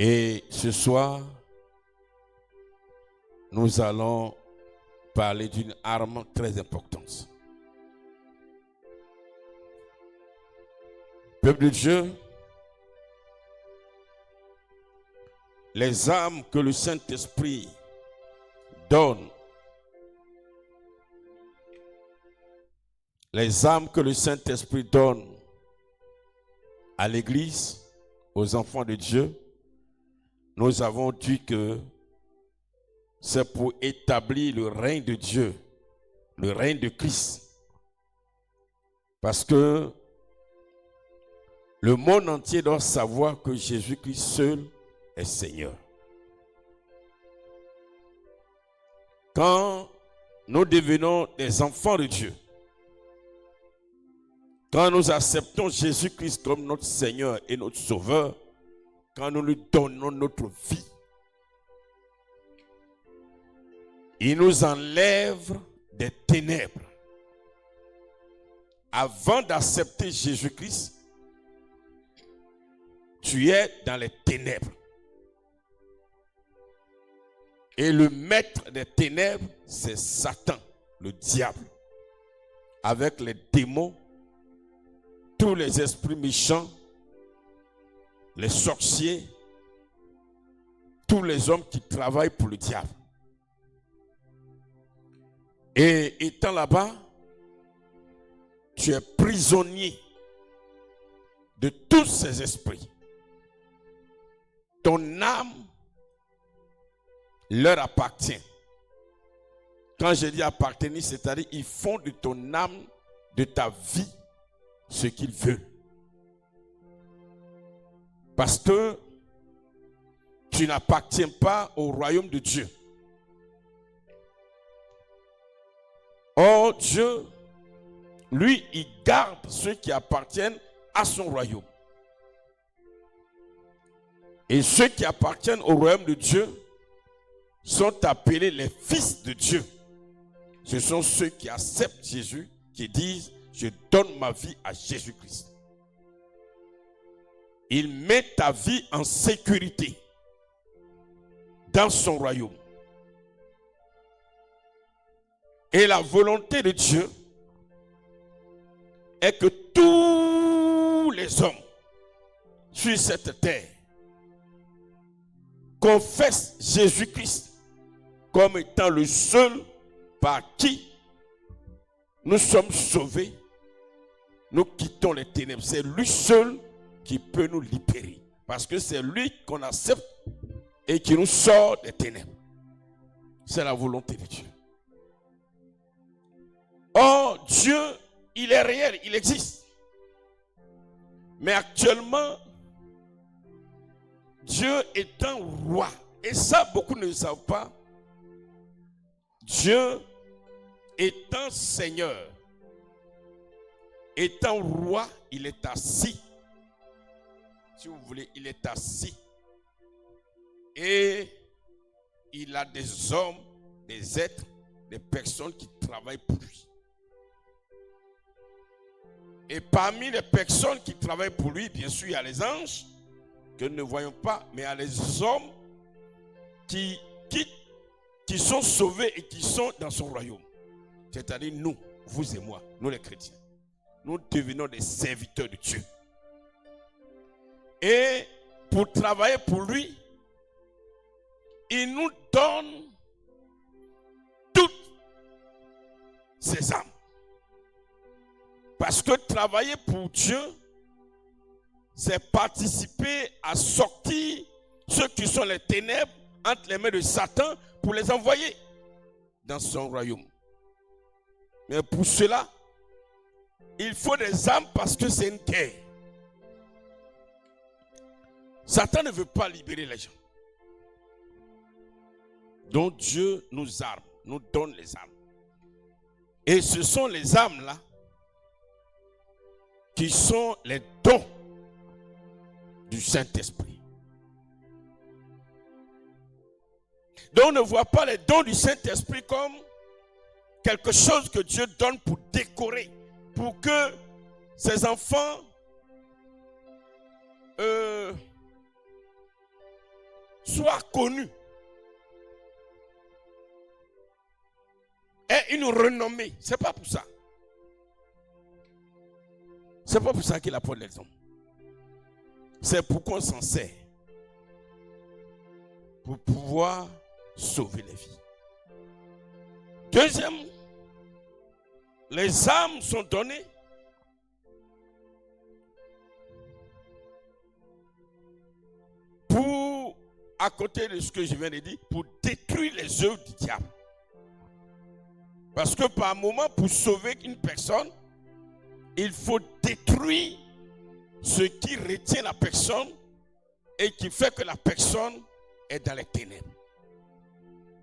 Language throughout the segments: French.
Et ce soir, nous allons parler d'une arme très importante. Peuple de Dieu, les armes que le Saint-Esprit donne, les armes que le Saint-Esprit donne à l'Église, aux enfants de Dieu, nous avons dit que c'est pour établir le règne de Dieu, le règne de Christ. Parce que le monde entier doit savoir que Jésus-Christ seul est Seigneur. Quand nous devenons des enfants de Dieu, quand nous acceptons Jésus-Christ comme notre Seigneur et notre Sauveur, quand nous lui donnons notre vie, il nous enlève des ténèbres. Avant d'accepter Jésus-Christ, tu es dans les ténèbres. Et le maître des ténèbres, c'est Satan, le diable, avec les démons, tous les esprits méchants, les sorciers, tous les hommes qui travaillent pour le diable. Et étant là-bas, tu es prisonnier de tous ces esprits. Ton âme leur appartient. Quand je dis appartenir, c'est-à-dire ils font de ton âme, de ta vie, ce qu'ils veulent. Parce que tu n'appartiens pas au royaume de Dieu. Or, Dieu, lui, il garde ceux qui appartiennent à son royaume. Et ceux qui appartiennent au royaume de Dieu sont appelés les fils de Dieu. Ce sont ceux qui acceptent Jésus, qui disent, je donne ma vie à Jésus-Christ. Il met ta vie en sécurité dans son royaume. Et la volonté de Dieu est que tous les hommes sur cette terre confessent Jésus-Christ comme étant le seul par qui nous sommes sauvés. Nous quittons les ténèbres. C'est lui seul qui peut nous libérer. Parce que c'est lui qu'on accepte et qui nous sort des ténèbres. C'est la volonté de Dieu. Or, Dieu, il est réel, il existe. Mais actuellement, Dieu est un roi. Et ça, beaucoup ne le savent pas. Dieu est un Seigneur. Étant roi, il est assis. Si vous voulez, il est assis. Et il a des hommes, des êtres, des personnes qui travaillent pour lui. Et parmi les personnes qui travaillent pour lui, bien sûr, il y a les anges que nous ne voyons pas, mais il y a les hommes qui sont sauvés et qui sont dans son royaume. C'est-à-dire nous, vous et moi, nous les chrétiens. Nous devenons des serviteurs de Dieu. Et pour travailler pour lui, il nous donne toutes ses âmes. Parce que travailler pour Dieu, c'est participer à sortir ceux qui sont les ténèbres entre les mains de Satan pour les envoyer dans son royaume. Mais pour cela, il faut des âmes parce que c'est une guerre. Satan ne veut pas libérer les gens. Donc Dieu nous arme, nous donne les âmes. Et ce sont les âmes-là qui sont les dons du Saint-Esprit. Donc on ne voit pas les dons du Saint-Esprit comme quelque chose que Dieu donne pour décorer, pour que ses enfants soit connu, ait une renommée. C'est pas pour ça. C'est pas pour ça qu'il apporte les hommes. C'est pour qu'on s'en sert. Pour pouvoir sauver les vies. Deuxième, les âmes sont données pour, à côté de ce que je viens de dire, pour détruire les œuvres du diable. Parce que par moment, pour sauver une personne, il faut détruire ce qui retient la personne et qui fait que la personne est dans les ténèbres.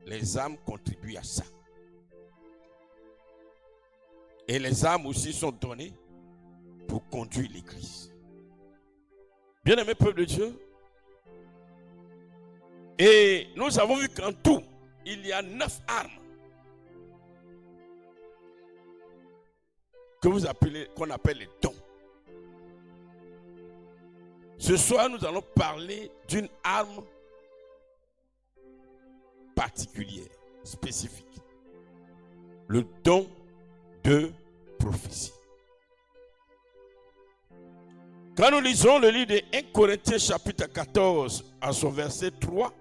Les âmes contribuent à ça. Et les âmes aussi sont données pour conduire l'église. Bien-aimé peuple de Dieu, et nous avons vu qu'en tout, il y a 9 armes qu'on appelle les dons. Ce soir, nous allons parler d'une arme particulière, spécifique. Le don de prophétie. Quand nous lisons le livre de 1 Corinthiens chapitre 14 à son verset 3,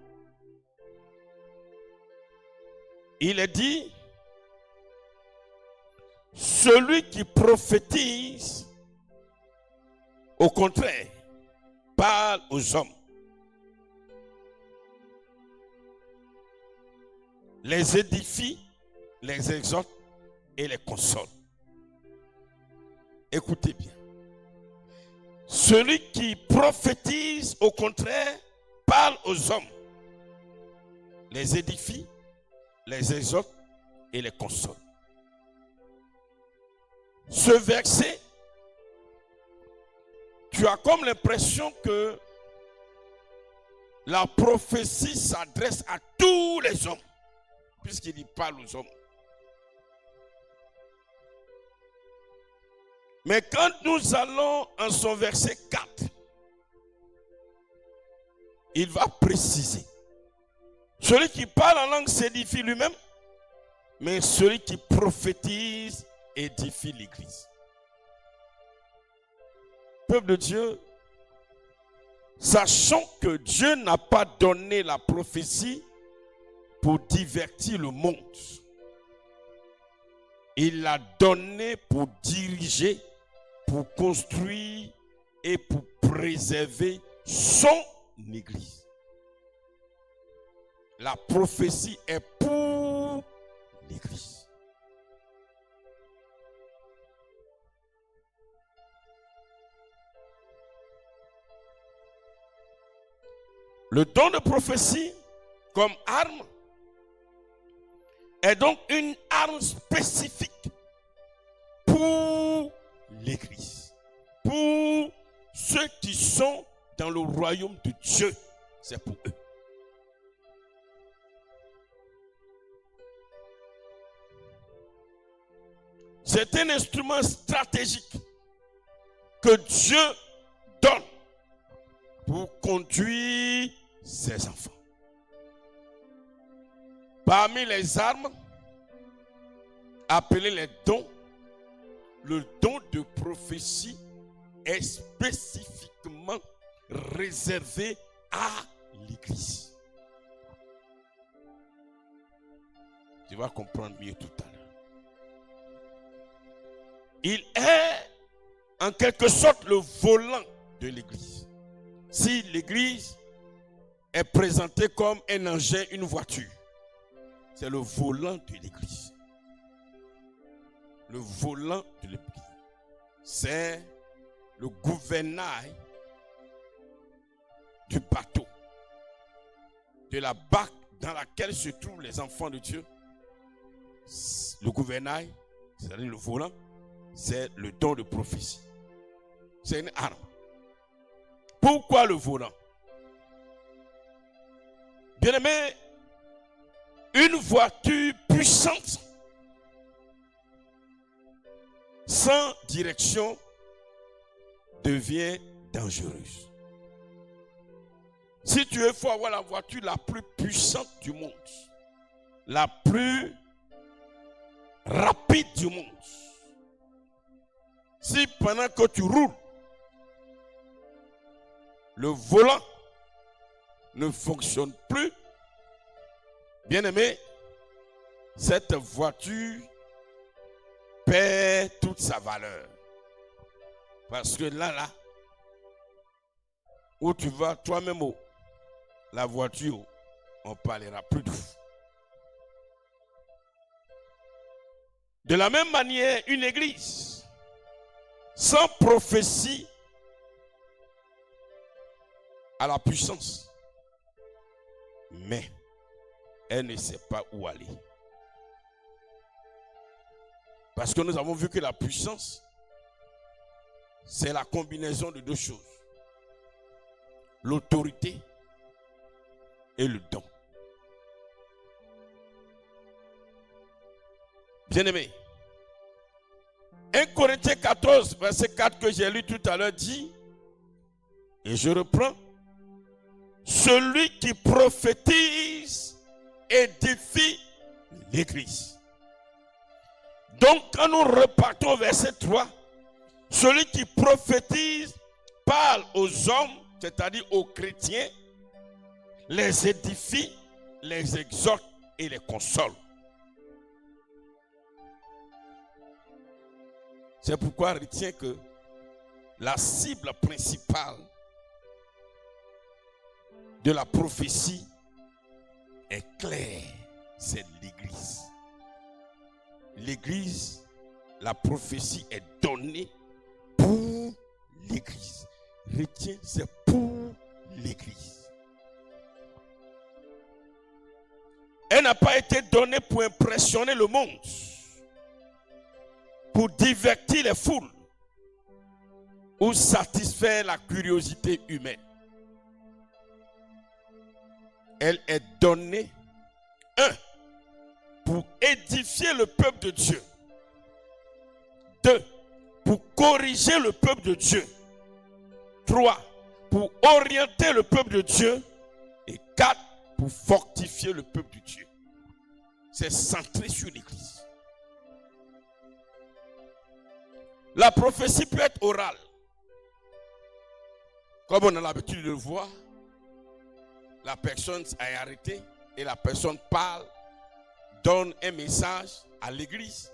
il est dit: celui qui prophétise, au contraire, parle aux hommes, les édifie, les exhorte et les console. Écoutez bien. Celui qui prophétise, au contraire, parle aux hommes, les édifie, les exhorte et les console. Ce verset, tu as comme l'impression que la prophétie s'adresse à tous les hommes, puisqu'il y parle aux hommes. Mais quand nous allons en son verset 4, il va préciser. Celui qui parle en langue s'édifie lui-même, mais celui qui prophétise édifie l'église. Peuple de Dieu, sachant que Dieu n'a pas donné la prophétie pour divertir le monde. Il l'a donné pour diriger, pour construire et pour préserver son église. La prophétie est pour l'église. Le don de prophétie comme arme est donc une arme spécifique pour l'église, pour ceux qui sont dans le royaume de Dieu. C'est pour eux. C'est un instrument stratégique que Dieu donne pour conduire ses enfants. Parmi les armes appelées les dons, le don de prophétie est spécifiquement réservé à l'Église. Tu vas comprendre mieux tout à l'heure. Il est en quelque sorte le volant de l'Église. Si l'Église est présentée comme un engin, une voiture, c'est le volant de l'Église. Le volant de l'Église, c'est le gouvernail du bateau, de la barque dans laquelle se trouvent les enfants de Dieu. Le gouvernail, c'est-à-dire le volant, c'est le don de prophétie. C'est une arme. Pourquoi le volant? Bien-aimé, une voiture puissante, sans direction, devient dangereuse. Si tu veux, il faut avoir la voiture la plus puissante du monde, la plus rapide du monde. Si pendant que tu roules, le volant ne fonctionne plus, bien aimé, cette voiture perd toute sa valeur. Parce que là, où tu vas toi-même, la voiture, on ne parlera plus de vous. De la même manière, une église sans prophétie a la puissance, mais elle ne sait pas où aller. Parce que nous avons vu que la puissance, c'est la combinaison de deux choses. L'autorité et le don. Bien-aimé, 1 Corinthiens 14, verset 4 que j'ai lu tout à l'heure dit, et je reprends, celui qui prophétise édifie l'église. Donc quand nous repartons au verset 3, celui qui prophétise parle aux hommes, c'est-à-dire aux chrétiens, les édifie, les exhorte et les console. C'est pourquoi retiens que la cible principale de la prophétie est claire, c'est l'église. L'église, la prophétie est donnée pour l'église. Retiens, c'est pour l'église. Elle n'a pas été donnée pour impressionner le monde, pour divertir les foules ou satisfaire la curiosité humaine. Elle est donnée, pour édifier le peuple de Dieu. 2, pour corriger le peuple de Dieu. 3, pour orienter le peuple de Dieu. Et 4, pour fortifier le peuple de Dieu. C'est centré sur l'église. La prophétie peut être orale. Comme on a l'habitude de le voir, la personne est arrêtée et la personne parle, donne un message à l'église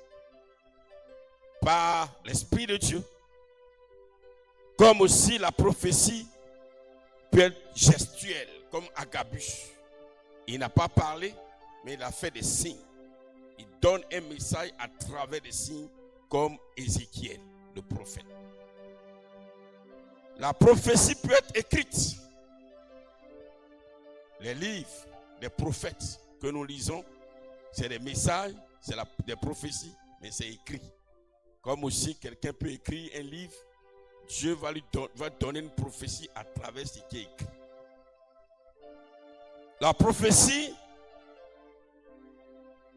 par l'Esprit de Dieu. Comme aussi la prophétie peut être gestuelle, comme Agabus. Il n'a pas parlé, mais il a fait des signes. Il donne un message à travers des signes, comme Ézéchiel, le prophète. La prophétie peut être écrite. Les livres des prophètes que nous lisons, c'est des messages, c'est des prophéties, mais c'est écrit. Comme aussi quelqu'un peut écrire un livre, Dieu va donner une prophétie à travers ce qui est écrit. La prophétie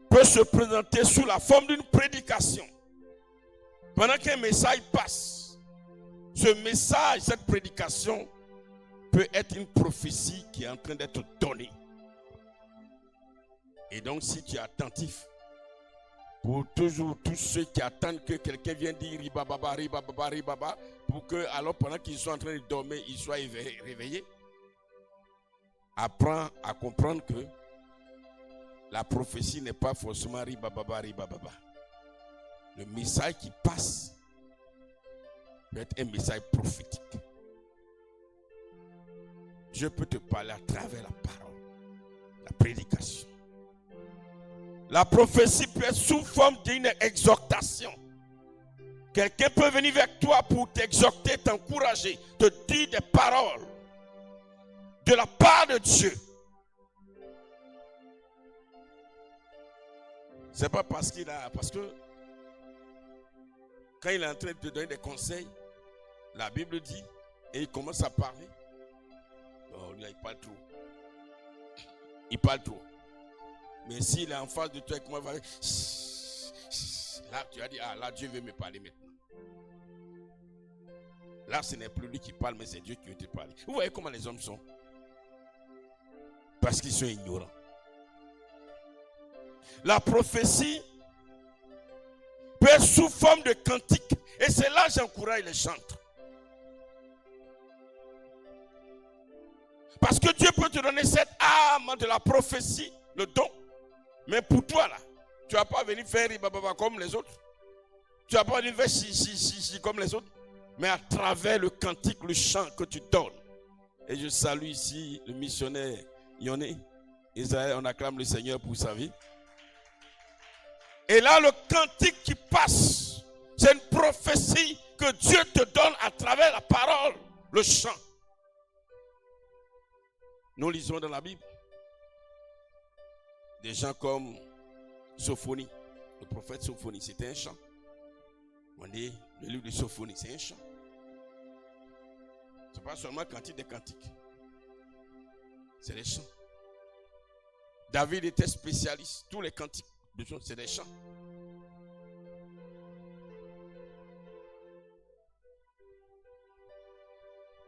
peut se présenter sous la forme d'une prédication. Pendant qu'un message passe, ce message, cette prédication peut être une prophétie qui est en train d'être donnée. Et donc si tu es attentif, pour toujours tous ceux qui attendent que quelqu'un vienne dire ribababa, ribababa, ribaba, pour que alors pendant qu'ils sont en train de dormir, ils soient réveillés, apprends à comprendre que la prophétie n'est pas forcément ribababa, ribababa. Le message qui passe peut être un message prophétique. Dieu peut te parler à travers la parole, la prédication. La prophétie peut être sous forme d'une exhortation. Quelqu'un peut venir vers toi pour t'exhorter, t'encourager, te dire des paroles de la part de Dieu. C'est pas parce que quand il est en train de te donner des conseils, la Bible dit, et il commence à parler, oh, là, il parle trop. Il parle trop. Mais s'il est en face de toi, comment il va dire, là, tu as dit, ah, là, Dieu veut me parler maintenant. Là, ce n'est plus lui qui parle, mais c'est Dieu qui veut te parler. Vous voyez comment les hommes sont. Parce qu'ils sont ignorants. La prophétie peut être sous forme de cantique. Et c'est là que j'encourage les chantres. Parce que Dieu peut te donner cette âme de la prophétie, le don. Mais pour toi là, tu ne vas pas venir faire ribababa comme les autres. Tu ne vas pas venir faire chi comme les autres. Mais à travers le cantique, le chant que tu donnes. Et je salue ici le missionnaire Yonné. Israël, on acclame le Seigneur pour sa vie. Et là, le cantique qui passe, c'est une prophétie que Dieu te donne à travers la parole, le chant. Nous lisons dans la Bible des gens comme Sophonie, le prophète Sophonie, c'était un chant. On dit le livre de Sophonie, c'est un chant. Ce n'est pas seulement cantique des cantiques, c'est des chants. David était spécialiste, tous les cantiques, c'est des chants.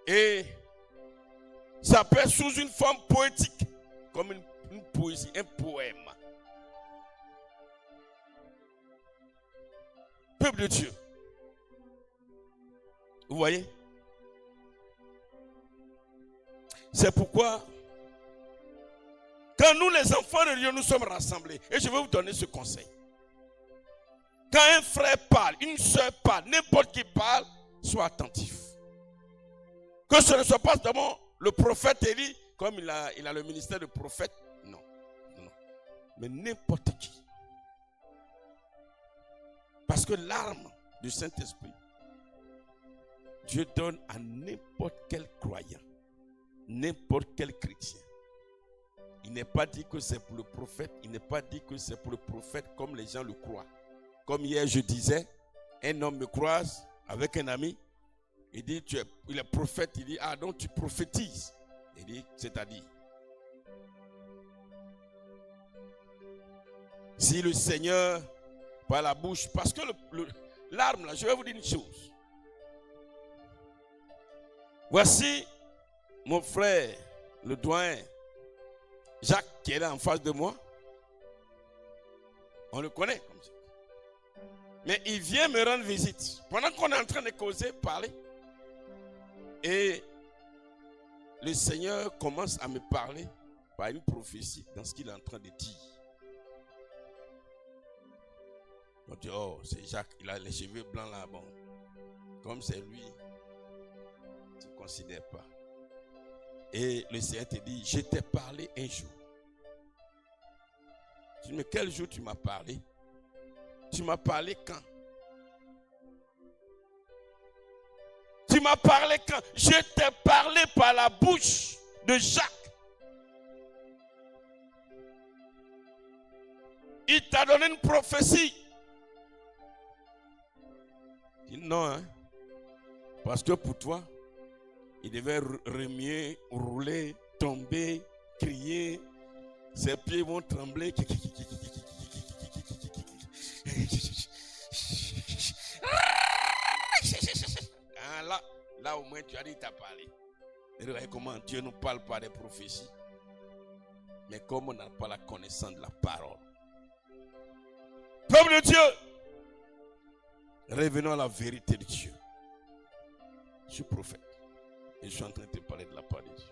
Et ça peut être sous une forme poétique, comme une poésie, un poème. Peuple de Dieu. Vous voyez? C'est pourquoi, quand nous les enfants de Dieu nous sommes rassemblés, et je vais vous donner ce conseil. Quand un frère parle, une soeur parle, n'importe qui parle, sois attentif. Que ce ne soit pas seulement le prophète Élie, comme il a le ministère de prophète. Non. Mais n'importe qui. Parce que l'arme du Saint-Esprit, Dieu donne à n'importe quel croyant, n'importe quel chrétien. Il n'est pas dit que c'est pour le prophète, il n'est pas dit que c'est pour le prophète comme les gens le croient. Comme hier je disais, un homme me croise avec un ami, il dit, il est prophète, il dit, ah donc tu prophétises. Il dit, c'est-à-dire, si le Seigneur, par la bouche, parce que l'arme là, je vais vous dire une chose. Voici mon frère, le doyen, Jacques, qui est là en face de moi. On le connaît comme ça. Mais il vient me rendre visite. Pendant qu'on est en train de causer, parler. Et le Seigneur commence à me parler par une prophétie dans ce qu'il est en train de dire. On dit, oh, c'est Jacques, il a les cheveux blancs là, bon. Comme c'est lui, tu ne considères pas. Et le Seigneur te dit, je t'ai parlé un jour. Tu dis, mais quel jour tu m'as parlé? Tu m'as parlé quand? Tu m'as parlé quand? Je t'ai parlé par la bouche de Jacques. Il t'a donné une prophétie. Il dit non, hein? Parce que pour toi, il devait remuer, rouler, tomber, crier. Ses pieds vont trembler. Là au moins tu as dit, tu as parlé. Et regardez comment Dieu nous parle par des prophéties. Mais comme on n'a pas la connaissance de la parole. Peuple de Dieu, revenons à la vérité de Dieu. Je suis prophète. Et je suis en train de te parler de la part de Dieu.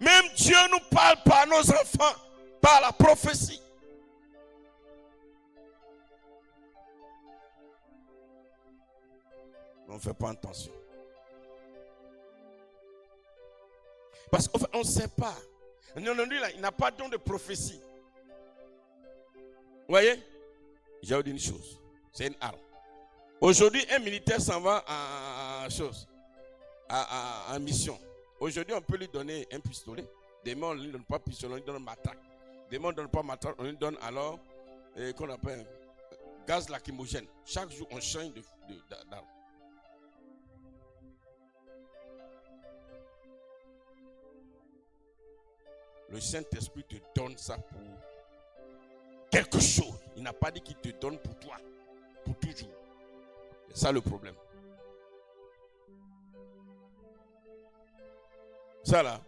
Même Dieu nous parle par nos enfants, par la prophétie. On ne fait pas attention. Parce qu'on ne sait pas. Non, il n'a pas de don de prophétie. Vous voyez? Je vais vous dire une chose. C'est une arme. Aujourd'hui, un militaire s'en va en mission. Aujourd'hui, on peut lui donner un pistolet. Demain, on ne lui donne pas pistolet, on lui donne un matraque. Demain, on ne donne pas matraque, on lui donne alors qu'on appelle gaz lacrymogène. Chaque jour, on change d'arme. Le Saint-Esprit te donne ça pour quelque chose. Il n'a pas dit qu'il te donne pour toi, pour toujours. C'est ça le problème. Ça là,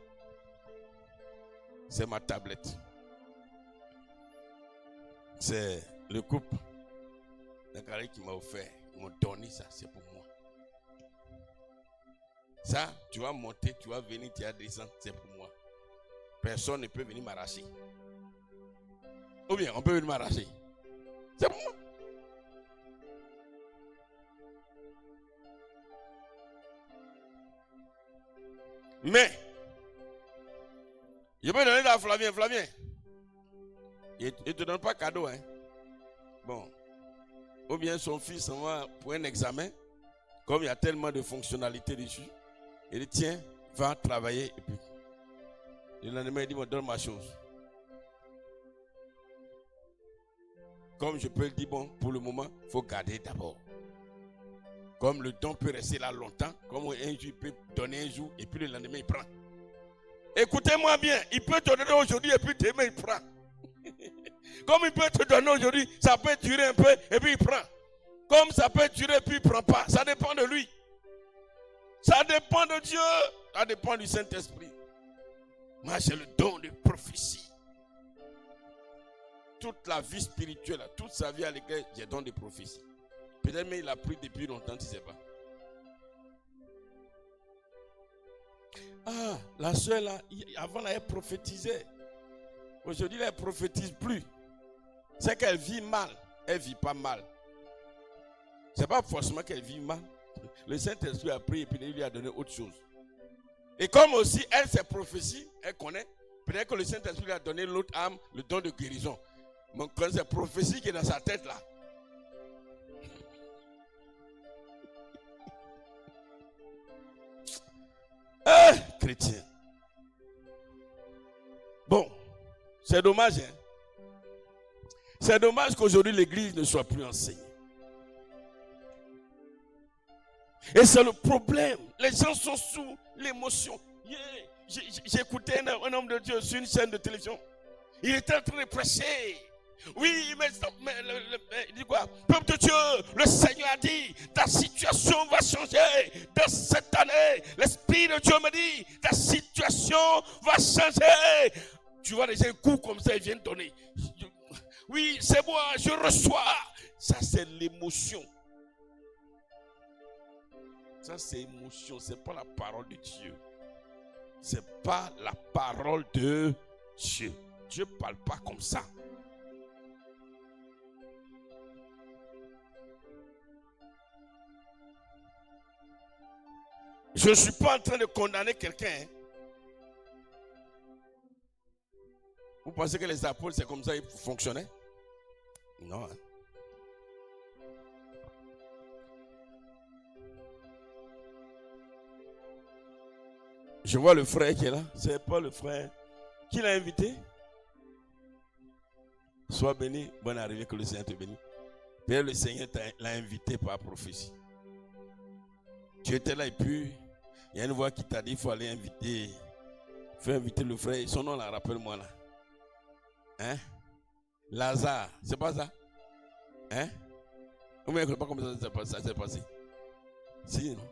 c'est ma tablette. C'est le couple d'Akari qui m'a offert. Ils m'ont donné ça, c'est pour moi. Ça, tu vas monter, tu vas venir, tu vas descendre, c'est pour moi. Personne ne peut venir m'arracher. Ou bien, on peut venir m'arracher. C'est pour moi. Mais, je peux donner à Flavien. Flavien, il ne te donne pas cadeau. Hein? Bon. Ou bien son fils s'en va pour un examen. Comme il y a tellement de fonctionnalités dessus. Il dit, tiens, va travailler. Et puis, le lendemain, il dit, donne ma chose. Comme je peux le dire, bon, pour le moment, il faut garder d'abord. Comme le don peut rester là longtemps, comme un jour, il peut donner un jour, et puis le lendemain, il prend. Écoutez-moi bien, il peut te donner aujourd'hui, et puis demain, il prend. Comme il peut te donner aujourd'hui, ça peut durer un peu, et puis il prend. Comme ça peut durer, et puis il ne prend pas. Ça dépend de lui. Ça dépend de Dieu. Ça dépend du Saint-Esprit. Moi, j'ai le don de prophétie. Toute la vie spirituelle, toute sa vie à l'église, j'ai le don de prophétie. Peut-être même il a pris depuis longtemps, tu ne sais pas. Ah, la soeur là, avant elle prophétisait. Aujourd'hui, elle ne prophétise plus. C'est qu'elle vit mal. Elle ne vit pas mal. Ce n'est pas forcément qu'elle vit mal. Le Saint-Esprit a pris et puis il lui a donné autre chose. Et comme aussi, elle, ses prophéties, elle connaît. Peut-être que le Saint-Esprit lui a donné l'autre âme, le don de guérison. Mais quand c'est prophétie qui est dans sa tête là. Chrétien. Bon, c'est dommage. Hein? C'est dommage qu'aujourd'hui l'église ne soit plus enseignée. Et c'est le problème. Les gens sont sous l'émotion. J'écoutais un homme de Dieu sur une chaîne de télévision. Il était en train de prêcher. Oui, mais il dit quoi? Peuple de Dieu, le Seigneur a dit, ta situation va changer. Dans cette année, l'Esprit de Dieu me dit, ta situation va changer. Tu vois déjà un coup comme ça, il vient de donner. Oui, c'est moi, je reçois. Ça, c'est l'émotion. Ça, c'est émotion. Ce n'est pas la parole de Dieu. Ce n'est pas la parole de Dieu. Dieu ne parle pas comme ça. Je ne suis pas en train de condamner quelqu'un. Hein. Vous pensez que les apôtres, c'est comme ça qu'ils fonctionnaient? Non. Hein. Je vois le frère qui est là. C'est pas le frère. Qui l'a invité? Sois béni. Bonne arrivée, que le Seigneur te bénisse. Peut-être le Seigneur l'a invité par prophétie. Tu étais là et puis il y a une voix qui t'a dit qu'il faut aller inviter. Il faut inviter le frère. Son nom là, rappelle-moi là. Hein? Lazare. C'est pas ça? Hein? Vous ne pas comment ça s'est passé? Si, non?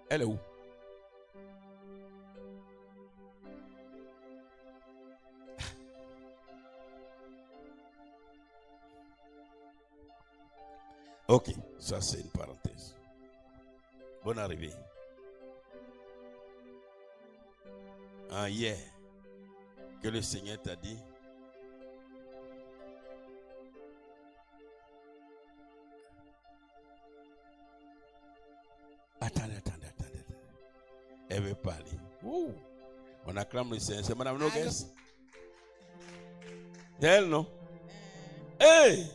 Elle est où? Ok, ça c'est une parenthèse. Bonne arrivée. Hier, que le Seigneur t'a dit, attendez. Elle veut parler. Ouh. On acclame le Seigneur. C'est Madame Nogues. C'est elle, non? Hey!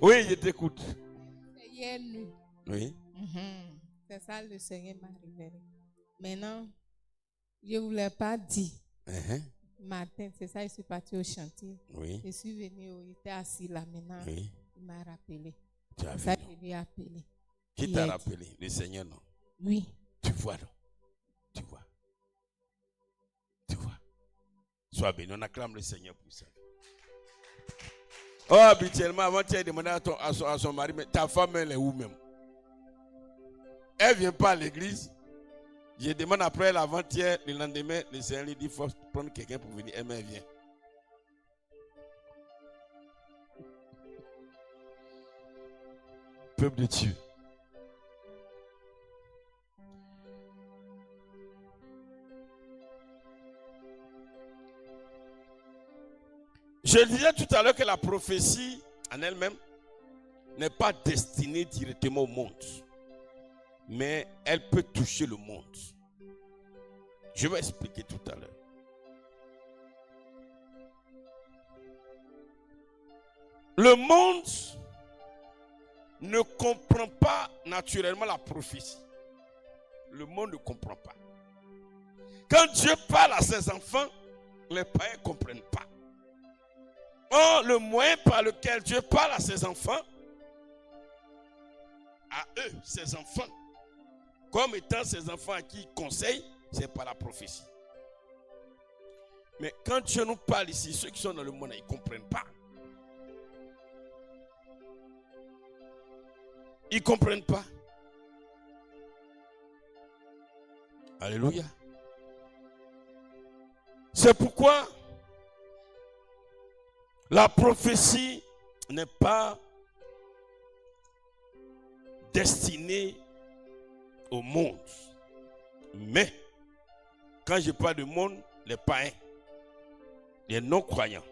Oui, je t'écoute. C'est hier nuit. Oui. C'est ça, le Seigneur m'a révélé. Maintenant, je ne vous l'ai pas dit. Matin, c'est ça, je suis parti au chantier. Oui. Je suis venu, il était assis là maintenant. Oui. Il m'a rappelé. Tu as vu, ça, non? je lui ai appelé. Qui t'a rappelé? Le Seigneur, non? Oui. Tu vois, non? Tu vois. Sois béni, on acclame le Seigneur pour ça. Oh, habituellement, avant tu as demandé à son mari, mais ta femme, elle est où même? Elle ne vient pas à l'église. Je demande après l'avant-hier, le lendemain, le Seigneur lui dit, il faut prendre quelqu'un pour venir. Elle vient. Peuple de Dieu. Je disais tout à l'heure que la prophétie en elle-même n'est pas destinée directement au monde, mais elle peut toucher le monde. Je vais expliquer tout à l'heure. Le monde ne comprend pas naturellement la prophétie. Le monde ne comprend pas. Quand Dieu parle à ses enfants, les païens ne comprennent pas. Or, le moyen par lequel Dieu parle à ses enfants, à eux, ses enfants, comme étant ses enfants à qui il conseille, c'est par la prophétie. Mais quand Dieu nous parle ici, ceux qui sont dans le monde, ils ne comprennent pas. Ils ne comprennent pas. Alléluia. C'est pourquoi la prophétie n'est pas destinée au monde. Mais, quand je parle du monde, les païens, les non-croyants.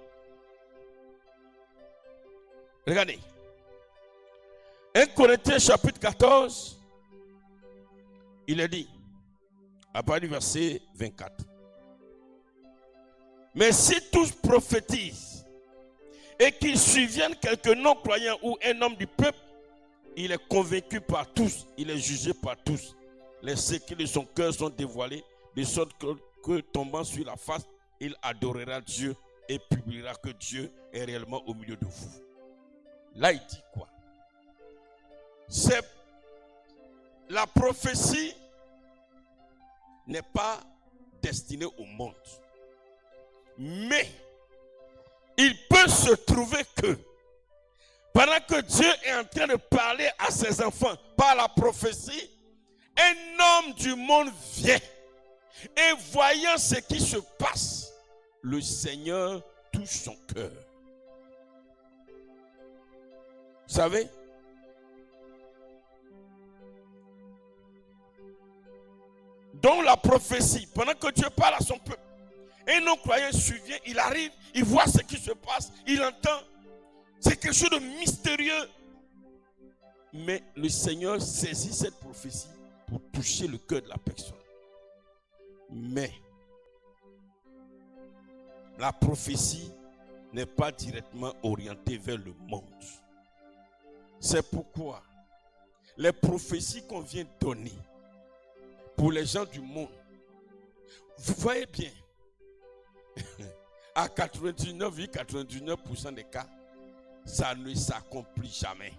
Regardez. 1 Corinthiens chapitre 14, il est dit, à partir du verset 24. Mais si tous prophétisent et qu'ils suiviennent quelques non-croyants ou un homme du peuple, il est convaincu par tous, il est jugé par tous. Les secrets de son cœur sont dévoilés, de sorte que tombant sur la face, il adorera Dieu et publiera que Dieu est réellement au milieu de vous. Là, il dit quoi? C'est la prophétie n'est pas destinée au monde. Mais il peut se trouver que pendant que Dieu est en train de parler à ses enfants par la prophétie, un homme du monde vient et voyant ce qui se passe, le Seigneur touche son cœur. Vous savez? Donc la prophétie, pendant que Dieu parle à son peuple, un non-croyant survient, il arrive, il voit ce qui se passe, il entend. C'est quelque chose de mystérieux. Mais le Seigneur saisit cette prophétie pour toucher le cœur de la personne. Mais la prophétie n'est pas directement orientée vers le monde. C'est pourquoi les prophéties qu'on vient donner pour les gens du monde, vous voyez bien, à 99,99% des cas, ça ne s'accomplit jamais.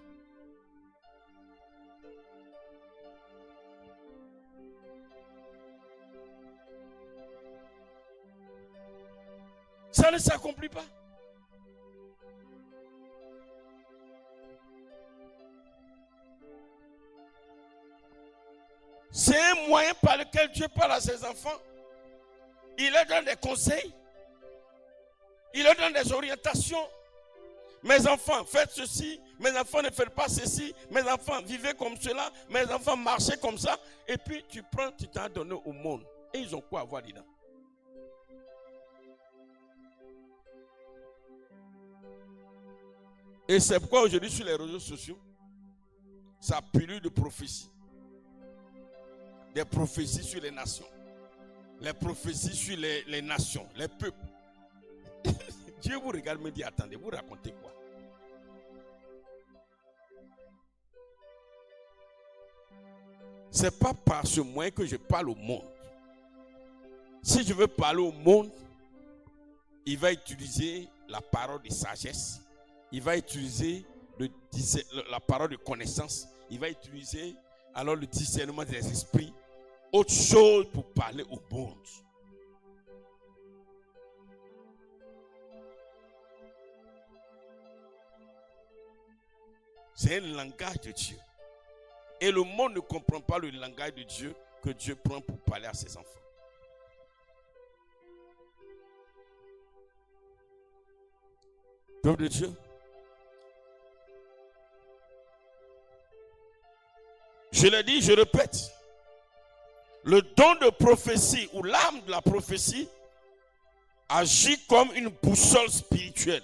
Ça ne s'accomplit pas. C'est un moyen par lequel Dieu parle à ses enfants. Il leur donne des conseils. Il leur donne des orientations. Mes enfants, faites ceci. Mes enfants, ne faites pas ceci. Mes enfants, vivez comme cela. Mes enfants, marchez comme ça. Et puis, tu t'en donnes au monde. Et ils ont quoi à voir dedans? Et c'est pourquoi aujourd'hui, sur les réseaux sociaux, ça pullule de prophéties. Des prophéties sur les nations. Les prophéties sur les nations, les peuples. Dieu vous regarde et me dit, attendez, vous racontez quoi? Ce n'est pas par ce moyen que je parle au monde. Si je veux parler au monde, il va utiliser la parole de sagesse. Il va utiliser la parole de connaissance. Il va utiliser alors le discernement des esprits. Autre chose pour parler au monde. C'est un langage de Dieu. Et le monde ne comprend pas le langage de Dieu que Dieu prend pour parler à ses enfants. Peuple de Dieu, je l'ai dit, je répète, le don de prophétie ou l'âme de la prophétie agit comme une boussole spirituelle.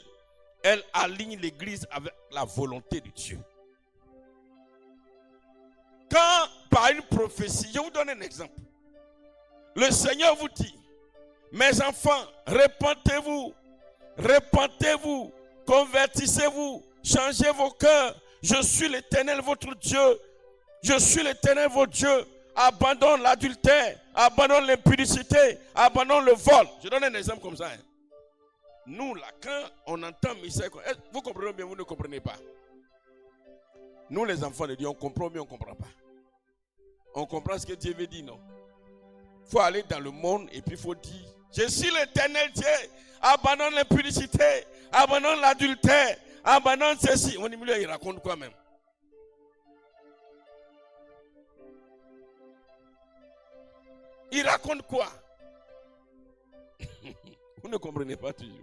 Elle aligne l'Église avec la volonté de Dieu. Quand, par une prophétie, je vous donne un exemple. Le Seigneur vous dit, mes enfants, repentez-vous, convertissez-vous, changez vos cœurs. Je suis l'Éternel votre Dieu. Je suis l'Éternel votre Dieu. Abandonne l'adultère, abandonne l'impudicité, abandonne le vol. Je donne un exemple comme ça. Nous, là, quand on entend message, vous comprenez bien, vous ne comprenez pas. Nous, les enfants de Dieu, on comprend bien, on ne comprend pas. On comprend ce que Dieu veut dire, non? Il faut aller dans le monde et puis il faut dire, je suis l'Éternel Dieu, abandonne l'impudicité, abandonne l'adultère, abandonne ceci. On dit, il raconte quoi même? Il raconte quoi? Vous ne comprenez pas toujours.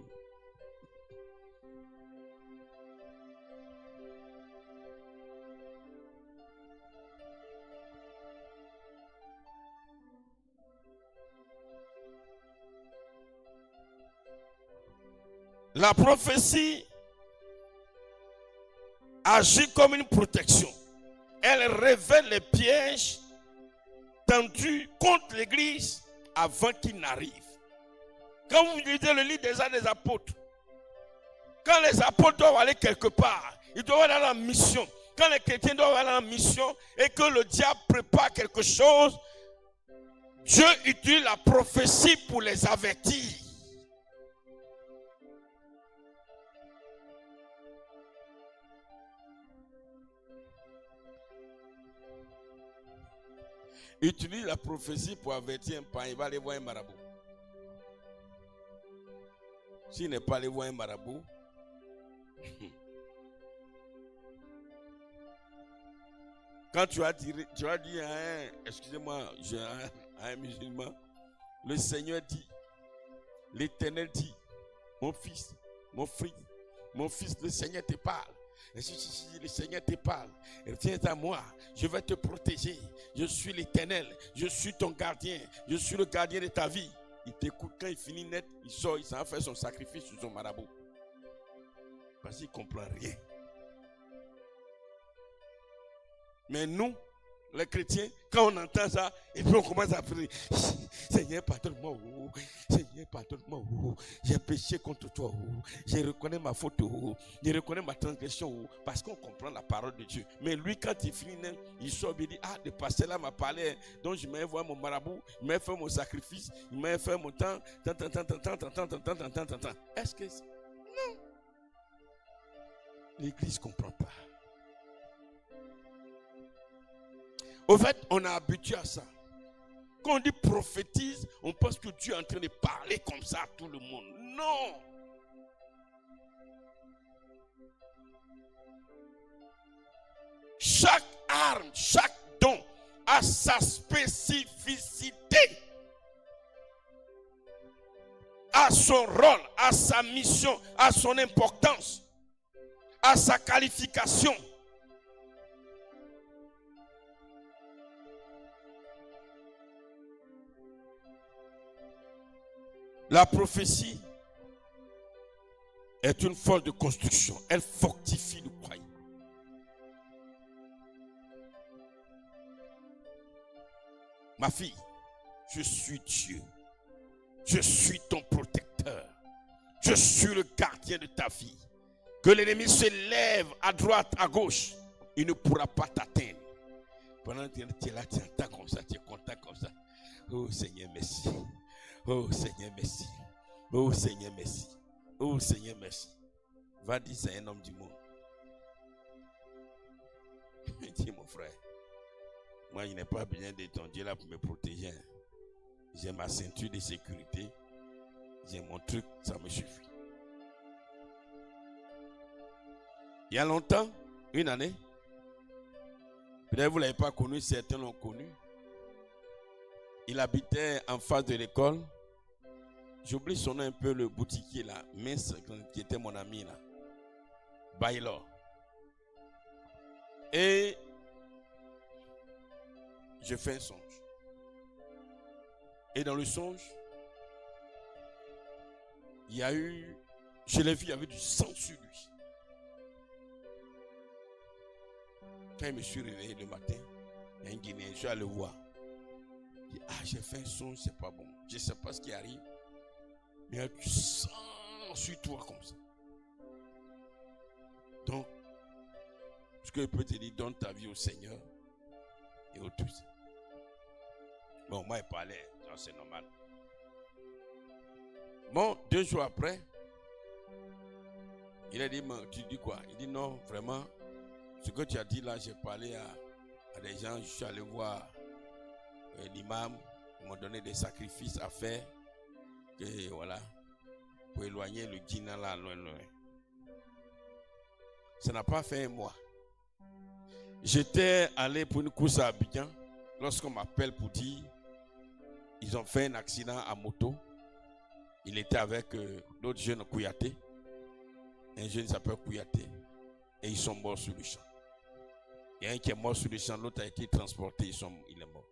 La prophétie agit comme une protection. Elle révèle les pièges tendus contre l'Église avant qu'il n'arrive. Quand vous lisez le livre des Actes des Apôtres, quand les apôtres doivent aller quelque part, ils doivent aller en mission. Quand les chrétiens doivent aller en mission et que le diable prépare quelque chose, Dieu utilise la prophétie pour les avertir. Utilise la prophétie pour avertir un parent, il va aller voir un marabout. S'il n'est pas allé voir un marabout, quand tu as dit à un, excusez-moi, à un musulman, le Seigneur dit, l'Éternel dit, mon fils, le Seigneur te parle. Et si le Seigneur te parle, viens à moi, je vais te protéger. Je suis l'Éternel, je suis ton gardien, je suis le gardien de ta vie. Il t'écoute, quand il finit net, il sort, il s'en fait son sacrifice sur son marabout. Parce qu'il ne comprend rien. Mais nous, les chrétiens, quand on entend ça, et puis on commence à prier, Seigneur, pardonne-moi, Seigneur, pardonne-moi, j'ai péché contre toi, je reconnais ma faute, je reconnais ma transgression, parce qu'on comprend la parole de Dieu. Mais lui, quand il finit, il sort, il dit, le pasteur là m'a parlé, donc je m'ai voir mon marabout, il m'a fait mon sacrifice, il m'a fait mon temps, Est-ce que c'est... Non. L'Église ne comprend pas. Au fait, on est habitué à ça. Quand on dit prophétise, on pense que Dieu est en train de parler comme ça à tout le monde. Non. Chaque arme, chaque don a sa spécificité, a son rôle, a sa mission, a son importance, a sa qualification. La prophétie est une force de construction. Elle fortifie le croyant. Ma fille, je suis Dieu. Je suis ton protecteur. Je suis le gardien de ta vie. Que l'ennemi se lève à droite, à gauche, il ne pourra pas t'atteindre. Pendant que tu es là, tu entends comme ça, tu es content comme ça. Oh Seigneur, merci. Oh Seigneur, merci. Oh Seigneur, merci. Oh Seigneur, merci. Va dire, c'est un homme du monde. Dis mon frère, moi je n'ai pas besoin de ton Dieu là pour me protéger. J'ai ma ceinture de sécurité. J'ai mon truc, ça me suffit. Il y a longtemps, une année, peut-être vous ne l'avez pas connu, certains l'ont connu. Il habitait en face de l'école. J'oublie son nom un peu, le boutiquier là, mince, qui était mon ami là. Baylor. Et je fais un songe. Et dans le songe, il y a eu, je l'ai vu, il y avait du sang sur lui. Quand je me suis réveillé le matin, il y a un Guinéen, je suis allé le voir. Il dit, j'ai fait un songe, c'est pas bon. Je ne sais pas ce qui arrive. Mais il y a du sang sur toi comme ça. Donc, ce que je peux te dire, donne ta vie au Seigneur et au tout. Bon, moi, il parlait, c'est normal. Bon, 2 jours après, il a dit, tu dis quoi? Il dit, non, vraiment, ce que tu as dit là, j'ai parlé à des gens, je suis allé voir l'imam, ils m'ont donné des sacrifices à faire, que voilà, pour éloigner le djinn là, loin. Ça n'a pas fait un mois. J'étais allé pour une course à Abidjan, lorsqu'on m'appelle pour dire, ils ont fait un accident à moto. Il était avec d'autres jeunes Kouyaté. Un jeune s'appelle Kouyaté. Et ils sont morts sur le champ. Il y a un qui est mort sur le champ, l'autre a été transporté, il est mort.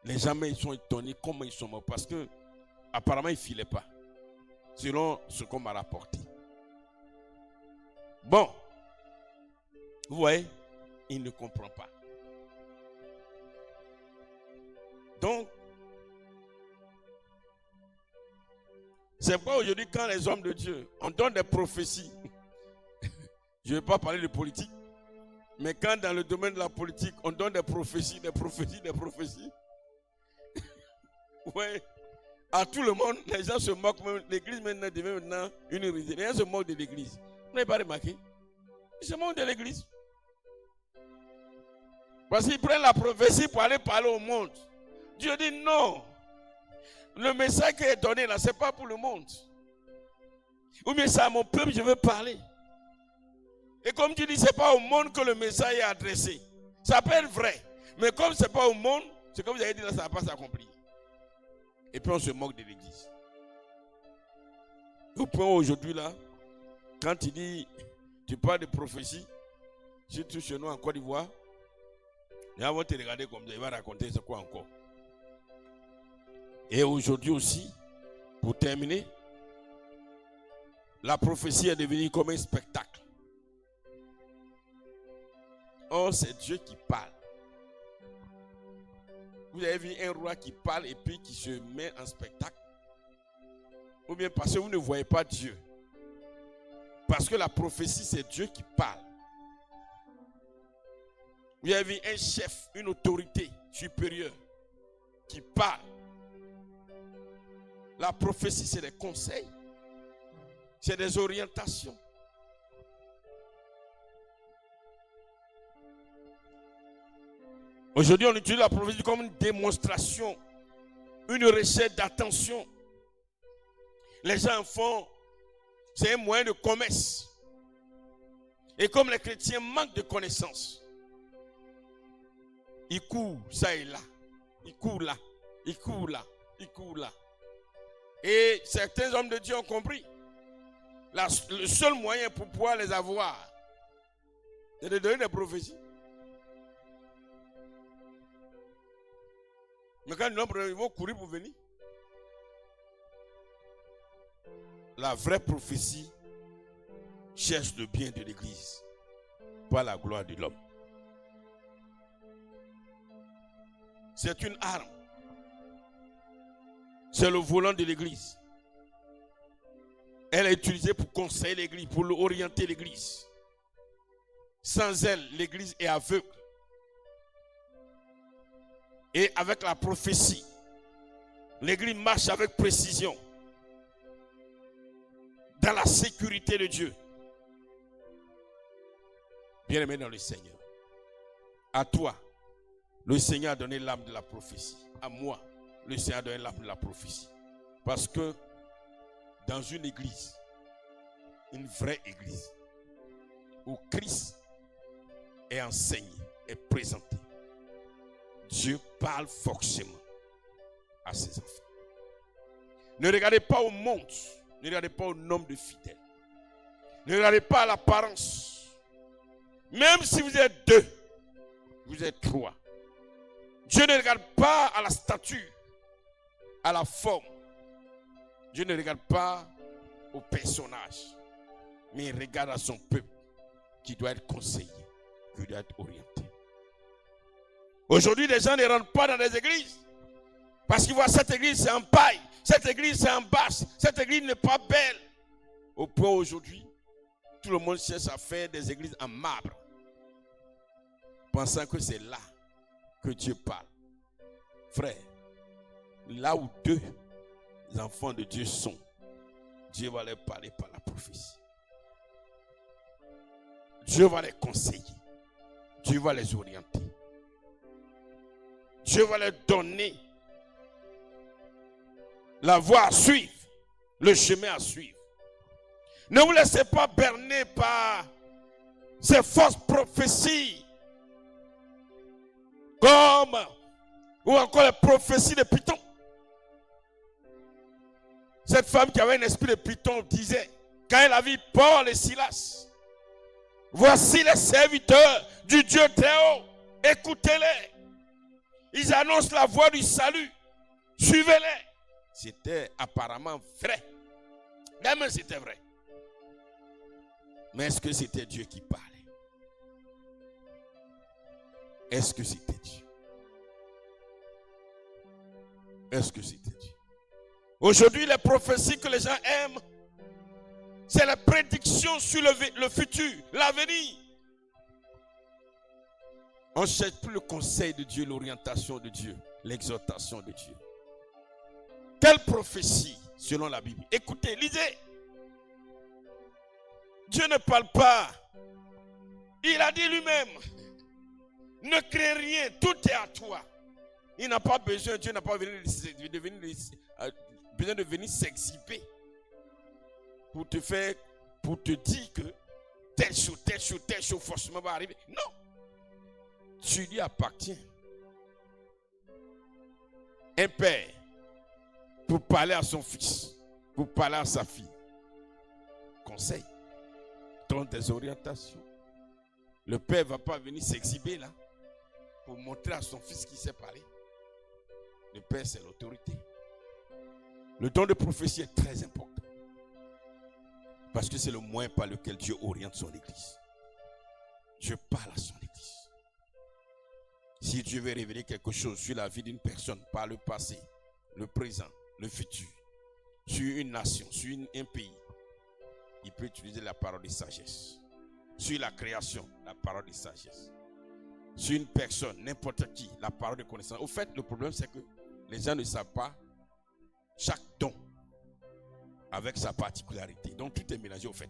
Les gens ils sont étonnés comment ils sont morts. Parce que apparemment ils ne filaient pas. Selon ce qu'on m'a rapporté. Bon. Vous voyez, il ne comprend pas. Donc, c'est pourquoi aujourd'hui, quand les hommes de Dieu, on donne des prophéties, je ne vais pas parler de politique, mais quand dans le domaine de la politique, on donne des prophéties, oui, à tout le monde, les gens se moquent, même l'église maintenant devient maintenant une risée. Les gens se moquent de l'église. Vous n'avez pas remarqué? Ils se moquent de l'église. Parce qu'ils prennent la prophétie pour aller parler au monde. Dieu dit non. Le message qui est donné là, ce n'est pas pour le monde. Ou bien c'est à mon peuple, je veux parler. Et comme tu dis, ce n'est pas au monde que le message est adressé. Ça peut être vrai. Mais comme ce n'est pas au monde, c'est comme vous avez dit là, ça ne va pas s'accomplir. Et puis on se moque de l'église. Au point aujourd'hui là, quand tu dis, tu parles de prophétie, surtout chez nous en Côte d'Ivoire, ils vont te regarder comme ça, ils vont raconter c'est quoi encore. Et aujourd'hui aussi, pour terminer, la prophétie est devenue comme un spectacle. Or, c'est Dieu qui parle. Vous avez vu un roi qui parle et puis qui se met en spectacle? Ou bien parce que vous ne voyez pas Dieu? Parce que la prophétie, c'est Dieu qui parle. Vous avez vu un chef, une autorité supérieure qui parle. La prophétie, c'est des conseils. C'est des orientations. Aujourd'hui, on utilise la prophétie comme une démonstration, une recette d'attention. Les gens font, c'est un moyen de commerce. Et comme les chrétiens manquent de connaissances, ils courent ça et là, ils courent là, ils courent là, ils courent là. Et certains hommes de Dieu ont compris. Le seul moyen pour pouvoir les avoir, c'est de donner des prophéties. Mais quand ils vont courir pour venir. La vraie prophétie cherche le bien de l'Église, pas la gloire de l'homme. C'est une arme. C'est le volant de l'Église. Elle est utilisée pour conseiller l'Église, pour orienter l'Église. Sans elle, l'Église est aveugle. Et avec la prophétie, l'Église marche avec précision dans la sécurité de Dieu. Bien-aimé dans le Seigneur, à toi, le Seigneur a donné l'âme de la prophétie. À moi, le Seigneur a donné l'âme de la prophétie. Parce que dans une église, une vraie église, où Christ est enseigné, est présenté, Dieu parle forcément. à ses enfants. Ne regardez pas au monde, ne regardez pas au nombre de fidèles. Ne regardez pas à l'apparence. Même si vous êtes 2, vous êtes 3. Dieu ne regarde pas à la stature, à la forme. Dieu ne regarde pas au personnage, mais il regarde à son peuple qui doit être conseillé, qui doit être orienté. Aujourd'hui, les gens ne rentrent pas dans les églises parce qu'ils voient cette église c'est en paille, cette église c'est en basse, cette église n'est pas belle. Au point aujourd'hui, tout le monde cherche à faire des églises en marbre, pensant que c'est là que Dieu parle. Frère, là où 2 enfants de Dieu sont, Dieu va leur parler par la prophétie. Dieu va les conseiller. Dieu va les orienter. Dieu va leur donner la voie à suivre, le chemin à suivre. Ne vous laissez pas berner par ces fausses prophéties, comme ou encore les prophéties de Python. Cette femme qui avait un esprit de Python disait, quand elle a vu Paul et Silas, voici les serviteurs du Dieu très haut, écoutez-les. Ils annoncent la voie du salut, suivez-les. C'était apparemment vrai. Même c'était vrai. Mais est-ce que c'était Dieu qui parlait? Est-ce que c'était Dieu? Est-ce que c'était Dieu? Aujourd'hui, les prophéties que les gens aiment, c'est la prédiction sur le futur, l'avenir. On ne cherche plus le conseil de Dieu, l'orientation de Dieu, l'exhortation de Dieu. Quelle prophétie selon la Bible? Écoutez, lisez. Dieu ne parle pas. Il a dit lui-même, ne crée rien, tout est à toi. Il n'a pas besoin, Dieu n'a pas besoin de venir s'exhiber pour te dire que telle chose forcément va arriver. Non. Tu lui appartiens. Un père, pour parler à son fils, pour parler à sa fille, conseil, donne des orientations. Le père ne va pas venir s'exhiber là pour montrer à son fils qu'il sait parler. Le père, c'est l'autorité. Le don de prophétie est très important. Parce que c'est le moyen par lequel Dieu oriente son église. Dieu parle à son église. Si Dieu veut révéler quelque chose sur la vie d'une personne par le passé, le présent, le futur, sur une nation, sur un pays, il peut utiliser la parole de sagesse. Sur la création, la parole de sagesse. Sur une personne, n'importe qui, la parole de connaissance. Au fait, le problème c'est que les gens ne savent pas chaque don avec sa particularité. Donc tout est mélangé au fait.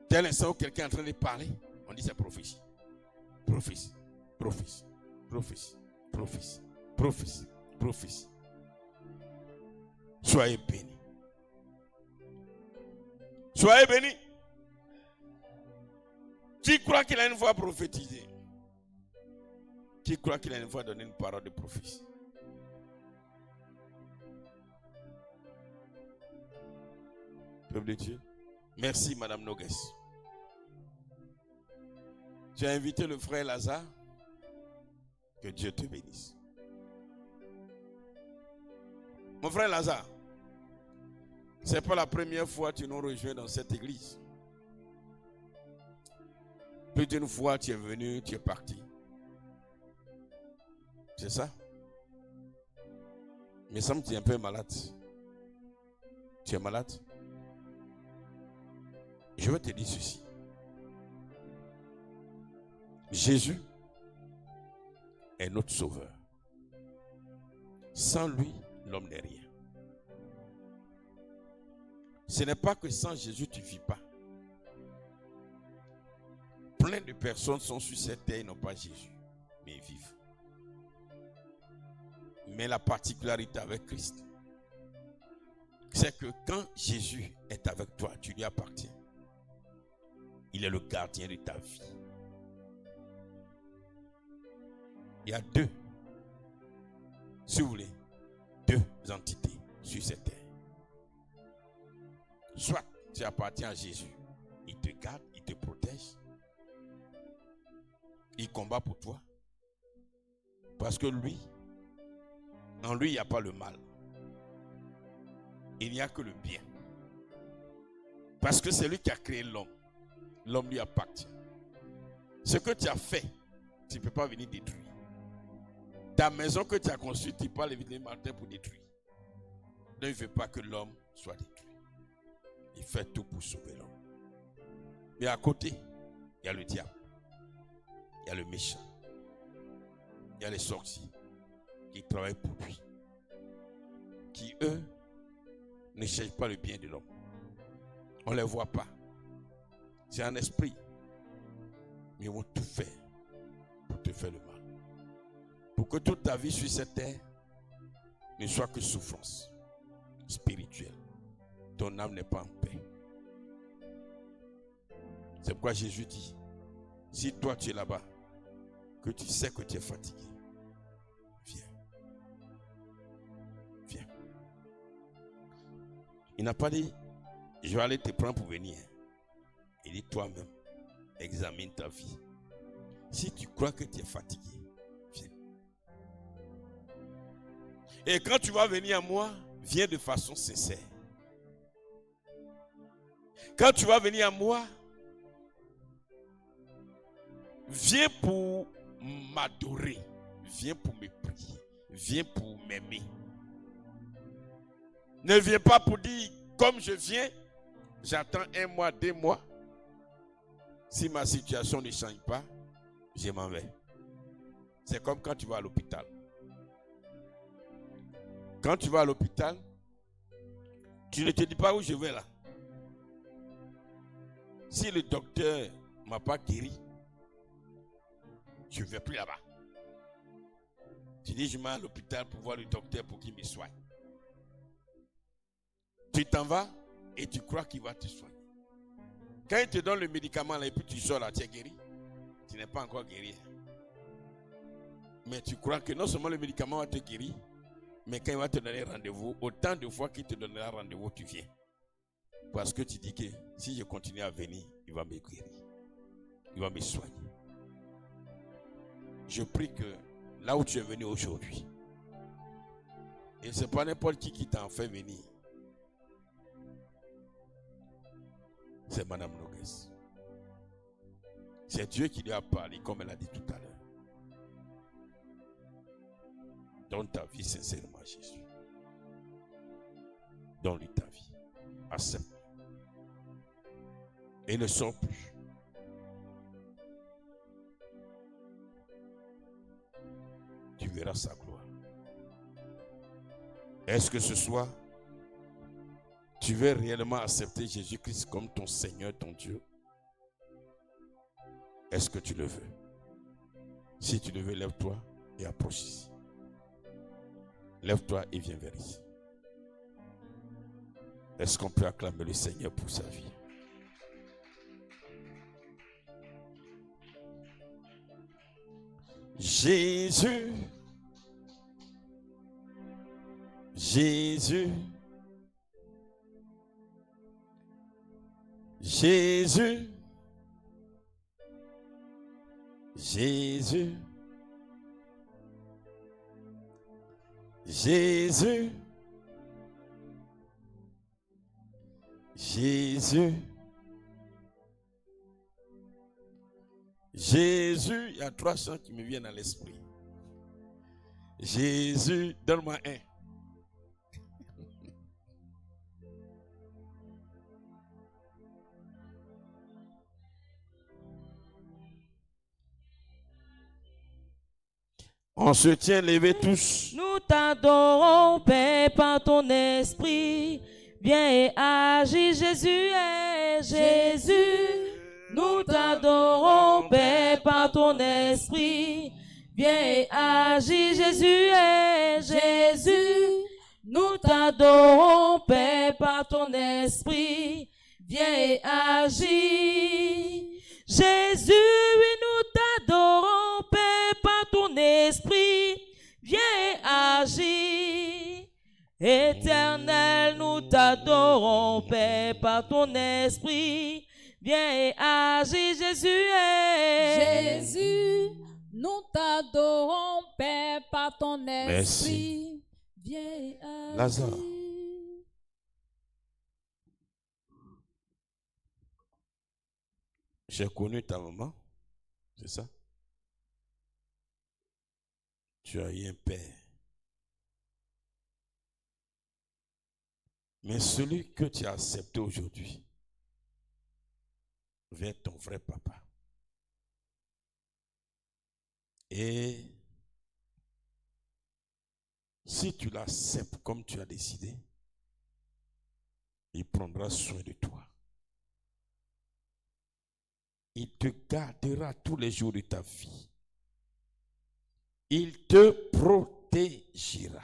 Tel instant où quelqu'un est en train de parler, on dit c'est prophétie. Prophétie, prophétie, prophétie, prophétie, prophétie, prophétie. Soyez bénis. Soyez bénis. Qui croit qu'il a une voix prophétisée? Qui croit qu'il a une voix donner une parole de prophétie? Peuple de Dieu. Merci, Madame Nogues. Tu as invité le frère Lazare. Que Dieu te bénisse. Mon frère Lazare, ce n'est pas la première fois que tu nous rejoins dans cette église. Plus d'une fois, tu es venu, tu es parti. C'est ça? Il me semble que tu es un peu malade. Tu es malade? Je vais te dire ceci. Jésus est notre sauveur. Sans lui, l'homme n'est rien. Ce n'est pas que sans Jésus, tu ne vis pas. Plein de personnes sont sur cette terre et n'ont pas Jésus, mais ils vivent. Mais la particularité avec Christ, c'est que quand Jésus est avec toi, tu lui appartiens. Il est le gardien de ta vie. Il y a deux. Si vous voulez, tu appartiens à Jésus. Il te garde, il te protège. Il combat pour toi. Parce que lui, en lui, il n'y a pas le mal. Il n'y a que le bien. Parce que c'est lui qui a créé l'homme. L'homme lui appartient. Ce que tu as fait, tu ne peux pas venir détruire. Ta maison que tu as construite, tu ne peux pas lever le matin pour détruire. Donc il ne veut pas que l'homme soit détruit. Il fait tout pour sauver l'homme. Mais à côté, il y a le diable. Il y a le méchant. Il y a les sorciers qui travaillent pour lui. Qui, eux, ne cherchent pas le bien de l'homme. On ne les voit pas. C'est un esprit. Mais ils vont tout faire pour te faire le mal. Pour que toute ta vie sur cette terre ne soit que souffrance spirituelle. Ton âme n'est pas en paix. C'est pourquoi Jésus dit, si toi tu es là-bas, que tu sais que tu es fatigué, viens. Viens. Il n'a pas dit, je vais aller te prendre pour venir. Il dit toi-même, examine ta vie. Si tu crois que tu es fatigué, viens. Et quand tu vas venir à moi, viens de façon sincère. Quand tu vas venir à moi, viens pour m'adorer. Viens pour me prier. Viens pour m'aimer. Ne viens pas pour dire, comme je viens, j'attends 1 mois, 2 mois. Si ma situation ne change pas, je m'en vais. C'est comme quand tu vas à l'hôpital. Quand tu vas à l'hôpital, tu ne te dis pas où je vais là. Si le docteur ne m'a pas guéri, je ne vais plus là-bas. Tu dis, je vais à l'hôpital pour voir le docteur pour qu'il me soigne. Tu t'en vas et tu crois qu'il va te soigner. Quand il te donne le médicament là et puis tu sors là, tu es guéri. Tu n'es pas encore guéri. Mais tu crois que non seulement le médicament va te guérir, mais quand il va te donner rendez-vous, autant de fois qu'il te donnera rendez-vous, tu viens. Parce que tu dis que si je continue à venir, il va me guérir. Il va me soigner. Je prie que là où tu es venu aujourd'hui, et ce n'est pas n'importe qui t'a fait venir. C'est Madame Nogues. C'est Dieu qui lui a parlé, comme elle a dit tout à l'heure. Donne ta vie sincèrement à Jésus. Donne-lui ta vie. Accepte. Et ne sors plus. Tu verras sa gloire. Est-ce que ce soir, tu veux réellement accepter Jésus-Christ comme ton Seigneur, ton Dieu? Est-ce que tu le veux? Si tu le veux, lève-toi et approche ici. Lève-toi et viens vers ici. Est-ce qu'on peut acclamer le Seigneur pour sa vie? Jésus, Jésus, Jésus, Jésus, Jésus, Jésus, Jésus, il y a 3 chants qui me viennent à l'esprit. Jésus, donne-moi un. On se tient levés tous. Nous t'adorons, Père, par ton esprit. Viens et agis, Jésus est Jésus. Nous t'adorons, Père, par ton esprit. Viens et agis, Jésus est Jésus. Nous t'adorons, Père, par ton esprit. Viens et agis. Jésus, oui, nous t'adorons, Père, par ton esprit. Viens et agis. Éternel, nous t'adorons. t'adorons, Père, par ton esprit. Viens et agis, Jésus. Jésus, nous t'adorons, Père, par ton esprit. Viens et agis. Lazare. J'ai connu ta maman, c'est ça? Tu as eu un père. Mais celui que tu as accepté aujourd'hui va être ton vrai papa. Et si tu l'acceptes comme tu as décidé, il prendra soin de toi. Il te gardera tous les jours de ta vie. Il te protégera.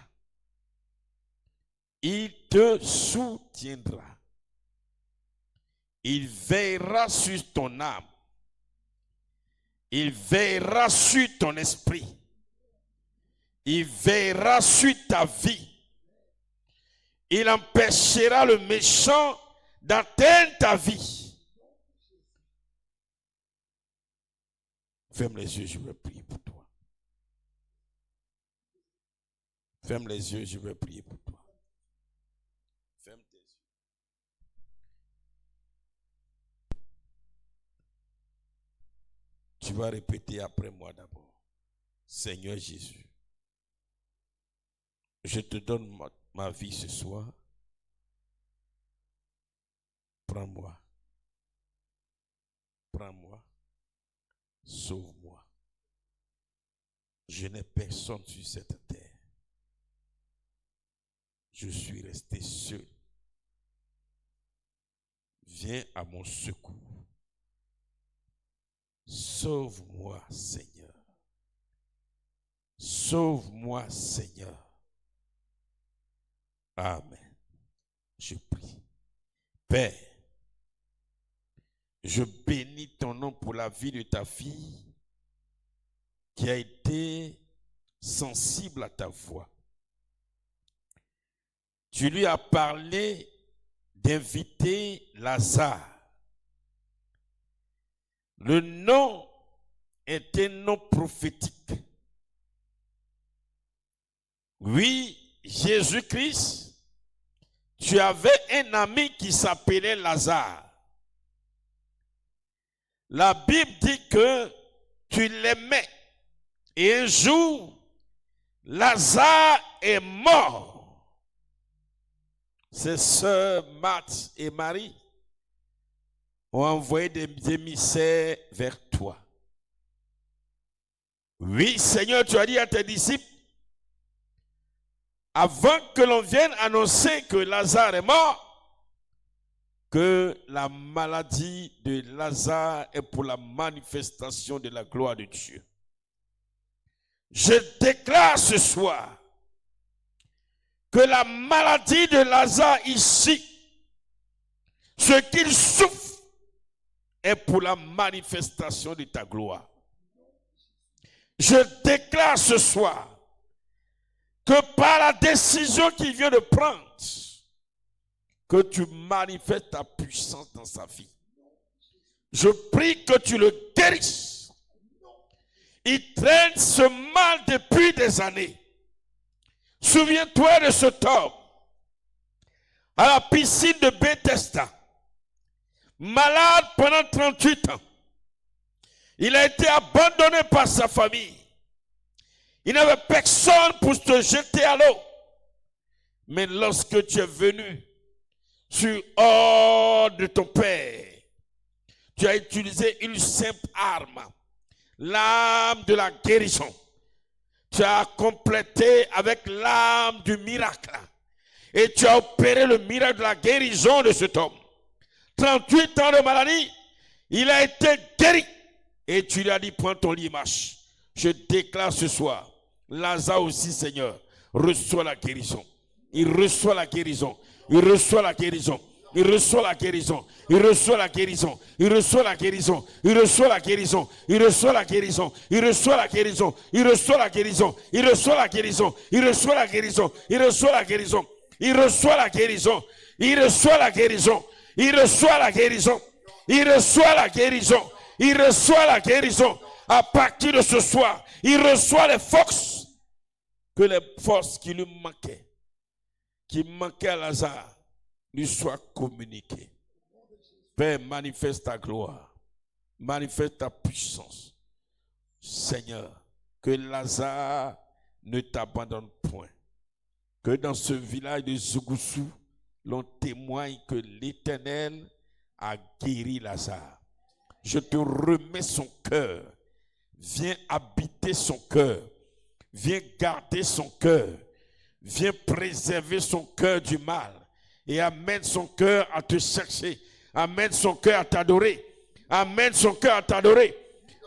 Il te soutiendra. Il veillera sur ton âme. Il veillera sur ton esprit. Il veillera sur ta vie. Il empêchera le méchant d'atteindre ta vie. Ferme les yeux, je vais prier pour toi. Ferme les yeux, je vais prier pour toi. Ferme tes yeux. Tu vas répéter après moi d'abord. Seigneur Jésus, je te donne ma vie ce soir. Prends-moi. Prends-moi. Sauve-moi. Je n'ai personne sur cette terre. Je suis resté seul. Viens à mon secours. Sauve-moi, Seigneur. Sauve-moi, Seigneur. Amen. Je prie. Père, je bénis ton nom pour la vie de ta fille qui a été sensible à ta voix. Tu lui as parlé d'inviter Lazare. Le nom est un nom prophétique. Oui, Jésus-Christ, tu avais un ami qui s'appelait Lazare. La Bible dit que tu l'aimais. Et un jour, Lazare est mort. Ses sœurs Marthe et Marie ont envoyé des émissaires vers toi. Oui, Seigneur, tu as dit à tes disciples, avant que l'on vienne annoncer que Lazare est mort, que la maladie de Lazare est pour la manifestation de la gloire de Dieu. Je déclare ce soir que la maladie de Lazare ici, ce qu'il souffre, est pour la manifestation de ta gloire. Je déclare ce soir que par la décision qu'il vient de prendre, que tu manifestes ta puissance dans sa vie. Je prie que tu le guérisses. Il traîne ce mal depuis des années. Souviens-toi de cet homme à la piscine de Bethesda, malade pendant 38 ans. Il a été abandonné par sa famille. Il n'avait personne pour te jeter à l'eau. Mais lorsque tu es venu sur ordre de ton Père, tu as utilisé une simple arme, l'arme de la guérison. Tu as complété avec l'arme du miracle. Et tu as opéré le miracle de la guérison de cet homme. 38 ans de maladie, il a été guéri. Et tu lui as dit, prends ton lit et marche. Je déclare ce soir, Lazare aussi, Seigneur, reçoit la guérison. Il reçoit la guérison. Il reçoit la guérison. Il reçoit la guérison. Il reçoit la guérison. Il reçoit la guérison. Il reçoit la guérison. Il reçoit la guérison. Il reçoit la guérison. Il reçoit la guérison. Il reçoit la guérison. Il reçoit la guérison. Il reçoit la guérison. Il reçoit la guérison. Il reçoit la guérison. Il reçoit la guérison. Il reçoit la guérison. Il reçoit la guérison. À partir de ce soir, il reçoit les forces. Que les forces qui lui manquaient à Lazare, lui soient communiquées. Père, manifeste ta gloire. Manifeste ta puissance. Seigneur, que Lazare ne t'abandonne point. Que dans ce village de Zougoussou, l'on témoigne que l'Éternel a guéri Lazare. Je te remets son cœur. Viens habiter son cœur. Viens garder son cœur. Viens préserver son cœur du mal. Et amène son cœur à te chercher. Amène son cœur à t'adorer. Amène son cœur à t'adorer.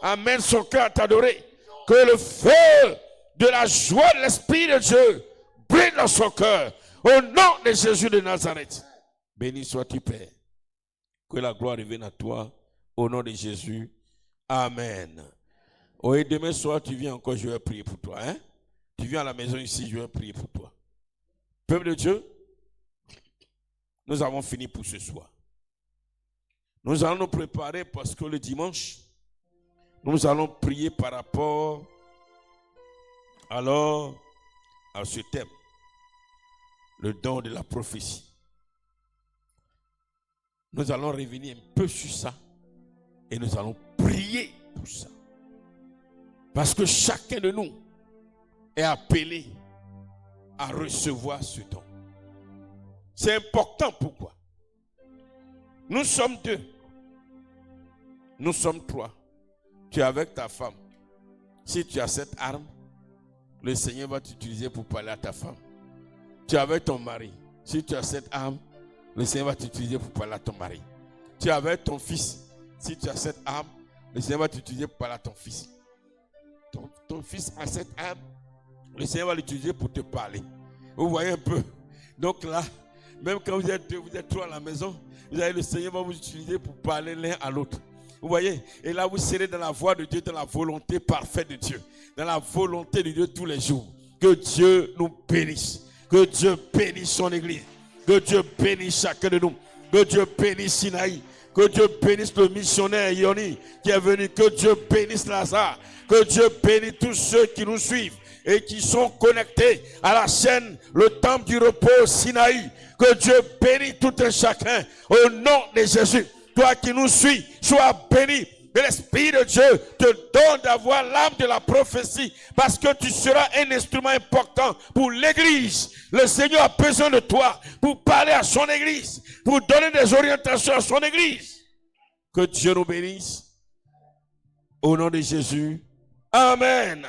Amène son cœur à t'adorer. Que le feu de la joie de l'Esprit de Dieu brille dans son cœur. Au nom de Jésus de Nazareth. Béni sois-tu, Père. Que la gloire revienne à toi. Au nom de Jésus. Amen. Oui, demain soir, tu viens encore, je vais prier pour toi. Hein? Tu viens à la maison ici, je vais prier pour toi. Peuple de Dieu, nous avons fini pour ce soir. Nous allons nous préparer parce que le dimanche, nous allons prier par rapport alors à ce thème, le don de la prophétie. Nous allons revenir un peu sur ça et nous allons prier pour ça. Parce que chacun de nous est appelé à recevoir ce don. C'est important. Pourquoi? Nous sommes 2. Nous sommes 3. Tu es avec ta femme. Si tu as cette arme, le Seigneur va t'utiliser pour parler à ta femme. Tu es avec ton mari. Si tu as cette arme, le Seigneur va t'utiliser pour parler à ton mari. Tu es avec ton fils. Si tu as cette arme, le Seigneur va t'utiliser pour parler à ton fils. Ton fils a cette arme, le Seigneur va l'utiliser pour te parler. Vous voyez un peu. Donc là, même quand vous êtes 2, vous êtes 3 à la maison, vous avez le Seigneur va vous utiliser pour parler l'un à l'autre. Vous voyez? Et là, vous serez dans la voie de Dieu, dans la volonté parfaite de Dieu. Dans la volonté de Dieu tous les jours. Que Dieu nous bénisse. Que Dieu bénisse son église. Que Dieu bénisse chacun de nous. Que Dieu bénisse Sinaï. Que Dieu bénisse le missionnaire Yoni qui est venu. Que Dieu bénisse Lazare. Que Dieu bénisse tous ceux qui nous suivent et qui sont connectés à la chaîne, le temple du repos Sinaï. Que Dieu bénisse tout un chacun au nom de Jésus. Toi qui nous suis, sois béni. Que l'Esprit de Dieu te donne d'avoir l'âme de la prophétie parce que tu seras un instrument important pour l'église. Le Seigneur a besoin de toi pour parler à son église, pour donner des orientations à son église. Que Dieu nous bénisse. Au nom de Jésus. Amen.